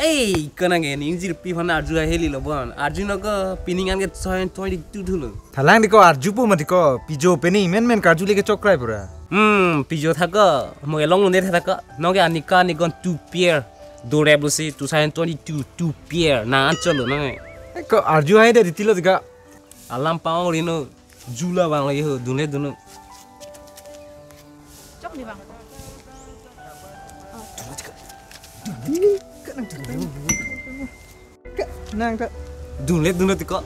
Eh, kena nge ning jir pi phana arju heli lo bon. Arju no ko piningan ke 22 thulu. Thalang diko arju pu matiko pijo peni men karju leke chokrai pura. Pijo thaka mo long ne thaka no ge anika ni gon 2 pair. Do reblo se 2022 2 pair na ancholo na. Ko arju hai de ditilo diga. Alam pao rino jula bang lagi ho dune. Chok ni bang. Nang ta Dune tiko.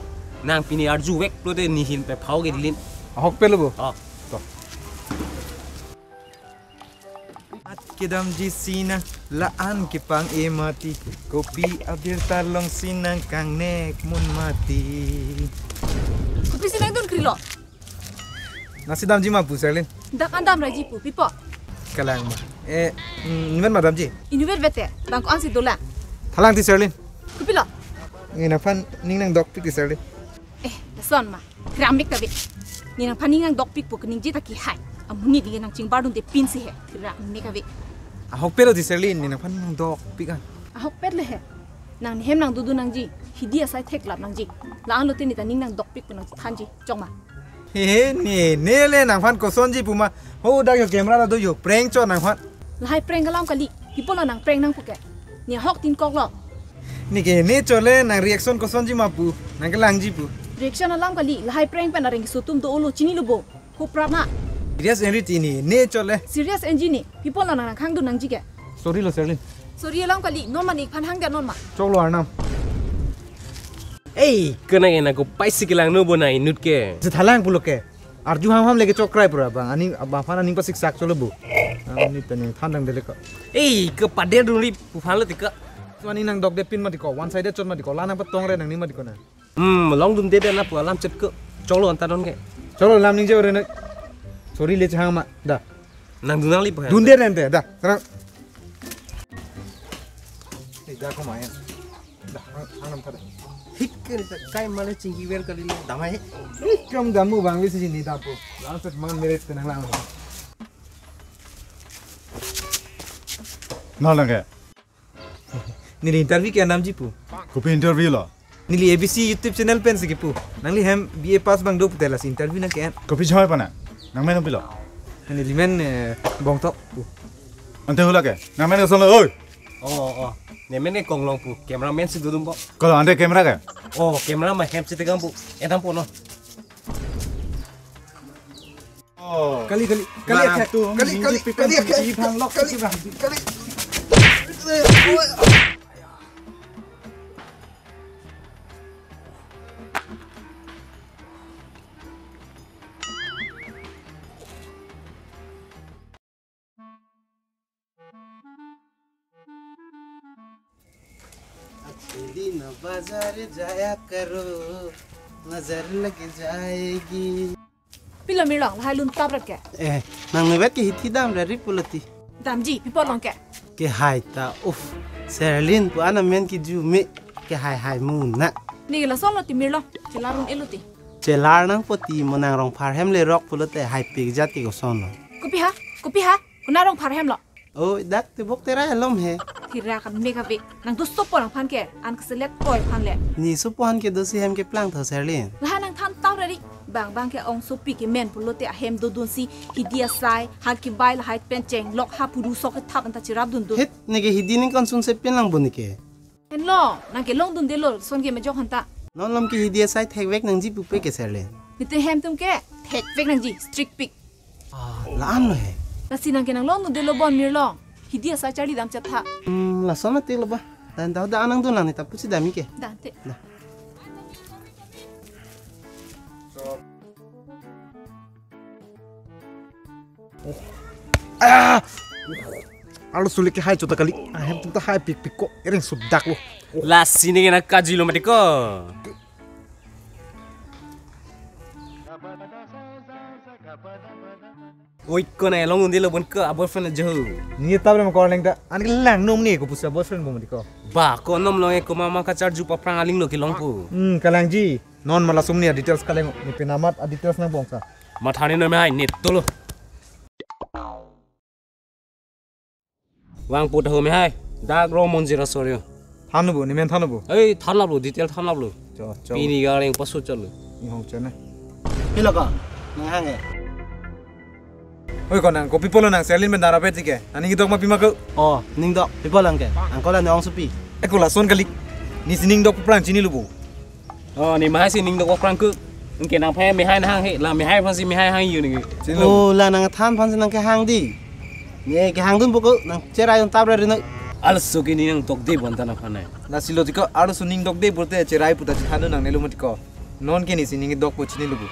Nang pini arju wek lo de ni hin pe phao ge dilin. hok pelo bo. To. At kedam ji sina laan ki pang mati kopi abir talong sinang kang nek mun mati. Kopi sinang dun krilo. Nasi dam ji ma pu serlin. Dak andam raji pu pipo. Kalang ma. Nimen madam ji. Inuver vete. Bang ko ansi dola. Thalang ti serlin. Kopi lo. Ngina fan ning nang dok pik ti serlin. Son ma. Kramik tabi. Ni nang paning nang dok pik pu kning jita ki hai. Amuni di nang cing bardun de pin si he. Kramik abi. Hok pelo ti serlin ni nang fan nang dok pik an. Ahok pet le he. Nang ni hem nang dudu nang ji. Hidia sai thek lap nang ji. Laan lo tini ta ning nang dok pik pu nang than ji. Chong ma. He ne le nang fan ko sonji puma. Ho da yo camera da do yo prank cho nang fan. Lahai prank kalam kali. Pipo lo nang prank nang puke. Ni hok tin kok lo. Ni ke ne chole nang reaction ko sonji ma pu nang kelang ji pu. Reaction alam kali. Lahai prank pa na ring sutum do olo chini lo bo. Ko prapna. Serious enri ni ne chole. Serious engineer. Pipo lo nang khang du nang ji ke. Sorry lo serlin. Sorry alam kali. Non man ik phan hang ga non ma. Choklo arnam. Eh, kena nge na ko paisi ke lang no bona inut ke. Je thalang pulo ke. Arju ham leke chokrai pura bang. Ani bafana ning pasik sak cholo bu. Ani pening thandang dele ko. Eh, ke pader dun li pufan lo tika. Ani nang dog de pin ma diko one sided chot ma diko lana pa tong re nang ni ma diko na. Long dum de na pu alam chet ke. Cholo anta don ke. Cholo lam ning je ore na. Sorry le chang ma da. Nang dunang li pu. Dun de rente da. Terang. Eh da ko ma ya. Da anam thada. Hikkan kai male cingki wer kali le damai. Kam damu bang li si ni da po. Langsat man mere tenang lang. Nalang ke? Ni interview ke nam ji pu. Kopi interview lo. Nili ABC YouTube channel pen sige pu. Nangli hem BA pass bang do putela si interview na ke. Kopi joy pana. Nang men pilo. Nili men bong top pu. Ante hula ke? Nang men kesel oi. Oh. Nemen ne kong long pu. Cameraman si dudum po. Kalau ante kamera ke? Oh, camera ma hem si tegang pu. Etam po no. Oh. Kali दिन बाजार जाया करो नजर लग जाएगी Pila mirang lahai lun tabrat ke. nang ngebet ke hiti dam dari pulati Damji pipo long ke. ke hai ta Serlin pu ana men ki ju me ke hai mu na Ni la son lo ti mirlo. Celarun eluti. chelar nang poti monang rong phar hem le rock pulate hai pig jat ke son Kopi ha. Kunarong parhem lo. oh dak te bok tera lom he Tira kan mega ve. Nang tu stop porang pan ke. An keselet koi pan le. ni supohan ke dosi hem ke plang tho Serlin Lahai nang than taw rari. Bang ke ong sopi ke men pulote a hem do dun si hidia sai han ki bai lahai pen cheng lok ha pudu sok thap anta chirab dun dun. het nege hidini kon sun se pen lang bonike En lo nang ke long dun de lo son ke me jok hanta. non lom ke hidia sai thek vek nang ji pu pe ke Serlin Ni te hem tum ke. Thek vek nang ji strict pick. la an lo he La sinang ke nang long dun de lo bon mirlo. Hidia sai chari dam chatha. la sona te lo ba dan da anang dun ni ta pusi dami ke Dante. Alu sulit ke hai chota kali. Hem tu ta hai pik ko ering sudak lo. La sini na kaji lo matiko. Oi ko na long undi lo bon ko boyfriend jo. Ni tabre ma ko leng da. Ani lang nom ni ko pusa boyfriend mo ko. Ba ko nom lo ko mama ka charge pa prang aling lo ki long pu. Kalang ji. Non mala sumni details kaleng ni penamat details nang bongsa. Mathani no me hai net to lo. Wang pu ho me hai. Dak ro mon jira soryo. Thanu ni men thanu bu. Ei than lap lo detail than lap lo. Cho cho. Pini ga reng pasu chal lo. Ni hong chen na. Pila ka? Nang hang eh. Oi kon nang kopi polo nang Serlin ben dara pe tike. Ani ki dok ma pima ko. Oh, ning dok. Pipa lang ke. Angko la ong supi. Eko la son kalik. Ni sining dok prang chini lu bu. Oh ni mahai si ning dok krang ku. Engke nang phe me hai na hang he la me hai phan si me hai hang yu ni. Chini lu. Oh, la nang than phan nang ke hang di. Ni ke hang dun bu ko nang cherai on tabra rin. Al so ki ni nang dok de bon ta na phan. La silo tiko aru suning dok de burte cherai puta thanu nang nelu matiko. Non ke ni sining dok po chini lu bu.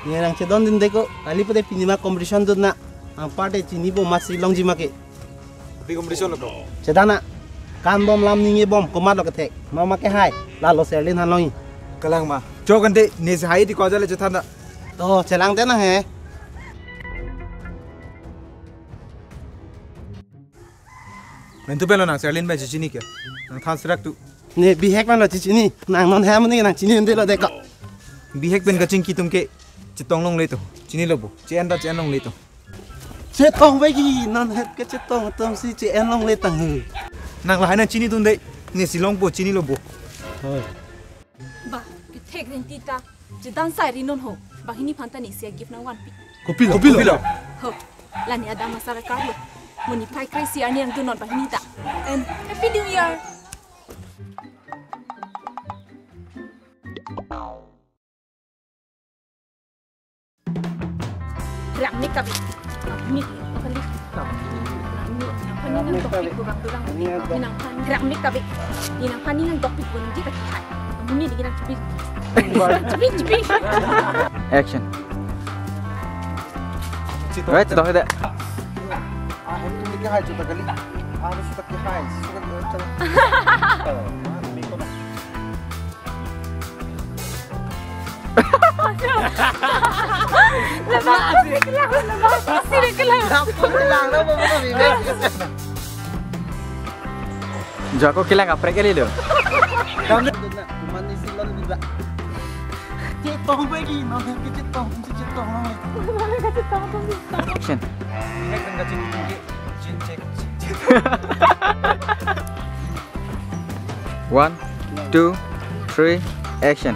Ni nang chedon din deko ali pade pinima competition dun na. Ang parte chini bo masi longji make. Pi competition lo ko. Chedana. Kan bom lam ningi bom komat lo ketek. Mama ke hai. La lo Serlin han longi. Kalang ma. Cho kan de ni se hai di ko jale chethanda. To chelang te na he. Men tu pelo nang Serlin ben chini ke. Nang than srak tu. Ni bihek man lo chini. Nang non ham ni nang chini ndelo deko. Bihek ben ka chingki tumke chitong long le to. Chini lo bu. Chen da chen long le to. Che tong ve gi non het ke che tong tong si che en long le tang hu. Nang la hai na chini tun de. Ni silong po chini lo bu. Ba, ke tek ren tita. Je dan sai ri non ho. Ba hini phanta ni sia gift na wan pi. Kopi lo. Kopi lo. Ho. La ni ada masalah karlo. Muni pai crazy ani ang dunon ba hini ta. And happy new year. Ram ni kabi. Ni kali. Ninang topik kurang kurang. Ninang pan ram ni kabi. Ninang pan ninang topik pun di kaki hai. Muni di ninang cepi. Cepi. Action. Right, dah ada. Itu ke hai juta kali. Harus suka ke hai. Suka ke Joko kilang apa kali lo? Kamu kuman ni silon juga. Cetong bagi, non ke cetong long. Action. Bihek ben ka chini tumke. Chin check. 1, 2, 3, action.